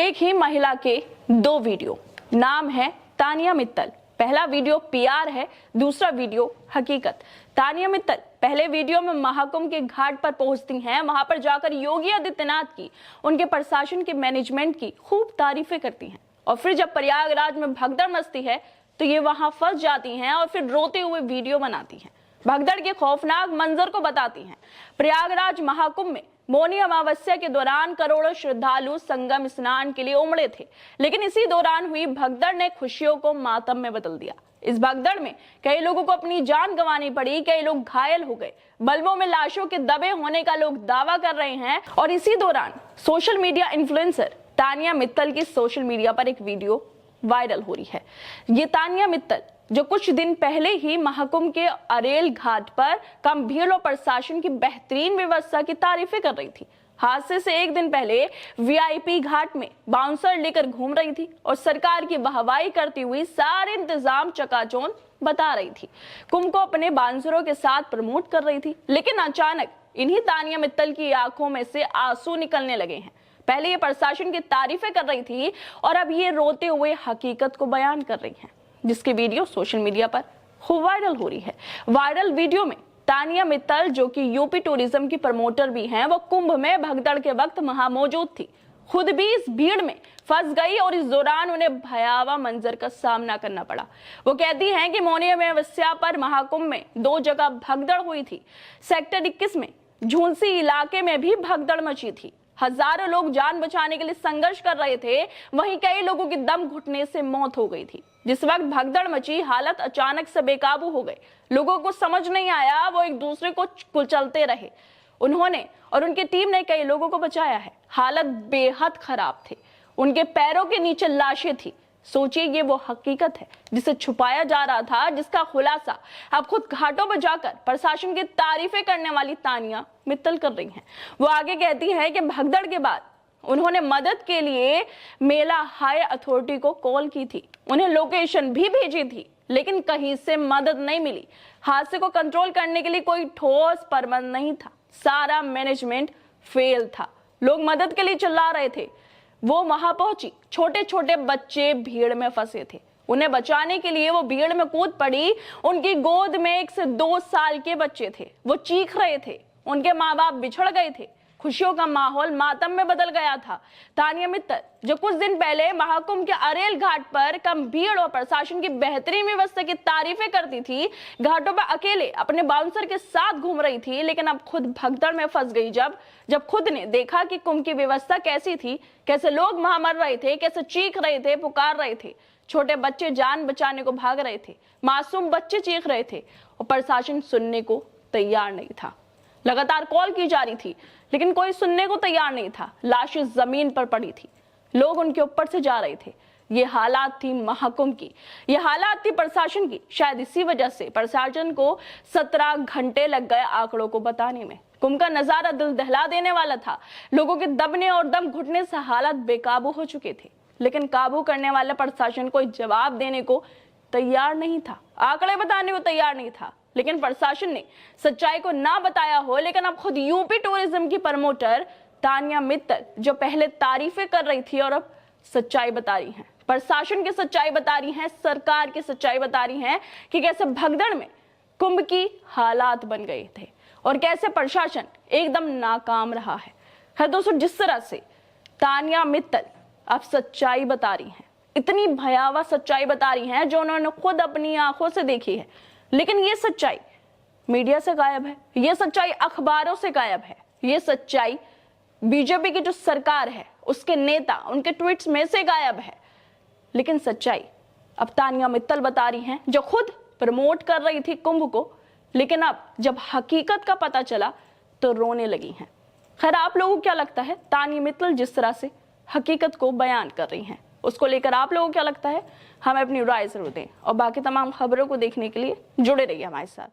एक ही महिला के दो वीडियो, नाम है तानिया मित्तल। पहला वीडियो पीआर है, दूसरा वीडियो हकीकत। तानिया मित्तल पहले वीडियो में महाकुंभ के घाट पर पहुंचती हैं, वहां पर जाकर योगी आदित्यनाथ की, उनके प्रशासन के मैनेजमेंट की खूब तारीफें करती हैं। और फिर जब प्रयागराज में भगदड़ मचती है तो ये वहां फंस जाती हैं और फिर रोते हुए वीडियो बनाती हैं, भगदड़ के खौफनाक मंजर को बताती हैं। प्रयागराज महाकुंभ में मौनी अमावस्या के दौरान करोड़ों श्रद्धालु संगम स्नान के लिए उमड़े थे, लेकिन इसी दौरान हुई भगदड़ ने खुशियों को मातम में बदल दिया। इस भगदड़ में कई लोगों को अपनी जान गंवानी पड़ी, कई लोग घायल हो गए, बल्बों में लाशों के दबे होने का लोग दावा कर रहे हैं। और इसी दौरान social media influencer Tania Mittal की सोशल मीडिया पर एक वीडियो वायरल हो रही है। ये तानिया मित्तल जो कुछ दिन पहले ही महाकुंभ के अरेल घाट पर कम भीड़ और प्रशासन की बेहतरीन व्यवस्था की तारीफें कर रही थी। हादसे से एक दिन पहले वीआईपी घाट में बाउंसर लेकर घूम रही थी और सरकार की वाहवाही करती हुई सारे इंतजाम चकाचौंध बता रही थी। कुंभ को अपने बाउंसरों के साथ प्रमोट कर रही थी, लेकिन अचानक इन्हीं तानिया मित्तल की आंखों में से आंसू निकलने लगे हैं। पहले ये प्रशासन की तारीफें कर रही थी और अब ये रोते हुए हकीकत को बयान कर रही हैं, जिसकी वीडियो सोशल मीडिया पर खूब वायरल हो रही है। वायरल वीडियो में तानिया मित्तल, जो कि यूपी टूरिज्म की प्रमोटर भी हैं, वो कुंभ में भगदड़ के वक्त वहां मौजूद थी, खुद भी इस भीड़ में फंस गई और इस दौरान उन्हें भयावह मंजर का सामना करना पड़ा। वो कहती हैं कि मौनी अमावस्या पर महाकुंभ में दो जगह भगदड़ हुई थी। सेक्टर 21 में झुंसी इलाके में भी भगदड़ मची थी। हजारों लोग जान बचाने के लिए संघर्ष कर रहे थे, वहीं कई लोगों की दम घुटने से मौत हो गई थी। जिस वक्त भगदड़ मची, हालत अचानक से बेकाबू हो गए। लोगों को समझ नहीं आया, वो एक दूसरे को कुचलते रहे। उन्होंने और उनकी टीम ने कई लोगों को बचाया है। हालत बेहद खराब थी, उनके पैरों के नीचे लाशें थी। सोचिए, ये वो हकीकत है जिसे छुपाया जा रहा था, जिसका खुलासा अब खुद घाटों पर जाकर प्रशासन की तारीफें करने वाली तानिया मित्तल कर रही हैं। वो आगे कहती है कि भगदड़ के बाद उन्होंने मदद के लिए मेला हाई अथॉरिटी को कॉल की थी, उन्हें लोकेशन भी भेजी थी, लेकिन कहीं से मदद नहीं मिली। हादसे को कंट्रोल करने के लिए कोई ठोस प्रबंध नहीं था, सारा मैनेजमेंट फेल था। लोग मदद के लिए चिल्ला रहे थे, वो वहां पहुंची, छोटे छोटे बच्चे भीड़ में फंसे थे, उन्हें बचाने के लिए वो भीड़ में कूद पड़ी। उनकी गोद में 1 से 2 साल के बच्चे थे, वो चीख रहे थे, उनके माँ बाप बिछड़ गए थे। खुशियों का माहौल मातम में बदल गया था। तानिया मित्तल, जो कुछ दिन पहले महाकुंभ के अरेल घाट पर कम भीड़ और प्रशासन की बेहतरीन व्यवस्था की तारीफें करती थी, घाटों पर अकेले अपने बाउंसर के साथ घूम रही थी, लेकिन अब खुद भगदड़ में फंस गई। जब खुद ने देखा कि कुंभ की व्यवस्था कैसी थी, कैसे लोग वहां मर रहे थे, कैसे चीख रहे थे, पुकार रहे थे, छोटे बच्चे जान बचाने को भाग रहे थे, मासूम बच्चे चीख रहे थे और प्रशासन सुनने को तैयार नहीं था। लगातार कॉल की जा रही थी, लेकिन कोई सुनने को तैयार नहीं था। लाशें जमीन पर पड़ी थी, लोग उनके ऊपर से जा रहे थे। ये हालात थी महाकुंभ की, ये हालात थी प्रशासन की। शायद इसी वजह से प्रशासन को 17 घंटे लग गए आंकड़ों को बताने में। कुंभ का नजारा दिल दहला देने वाला था। लोगों के दबने और दम घुटने से हालात बेकाबू हो चुके थे, लेकिन काबू करने वाला प्रशासन कोई जवाब देने को तैयार नहीं था, आंकड़े बताने को तैयार नहीं था। लेकिन प्रशासन ने सच्चाई को ना बताया हो, लेकिन अब खुद यूपी टूरिज्म की प्रमोटर तानिया मित्तल, जो पहले तारीफें कर रही थी और अब सच्चाई बता रही हैं, प्रशासन की सच्चाई बता रही हैं, सरकार की सच्चाई बता रही हैं कि कैसे भगदड़ में कुंभ की हालात बन गए थे और कैसे प्रशासन एकदम नाकाम रहा है। है दोस्तों, जिस तरह से तानिया मित्तल अब सच्चाई बता रही हैं, इतनी भयावह सच्चाई बता रही हैं जो उन्होंने खुद अपनी आंखों से देखी है, लेकिन ये सच्चाई मीडिया से गायब है, ये सच्चाई अखबारों से गायब है, ये सच्चाई बीजेपी की जो सरकार है, उसके नेता, उनके ट्वीट्स में से गायब है। लेकिन सच्चाई अब तानिया मित्तल बता रही हैं, जो खुद प्रमोट कर रही थी कुंभ को, लेकिन अब जब हकीकत का पता चला तो रोने लगी हैं। खैर, आप लोगों को क्या लगता है, तानिया मित्तल जिस तरह से हकीकत को बयान कर रही हैं, उसको लेकर आप लोगों को क्या लगता है? हमें अपनी राय जरूर दें और बाकी तमाम खबरों को देखने के लिए जुड़े रहिए हमारे साथ।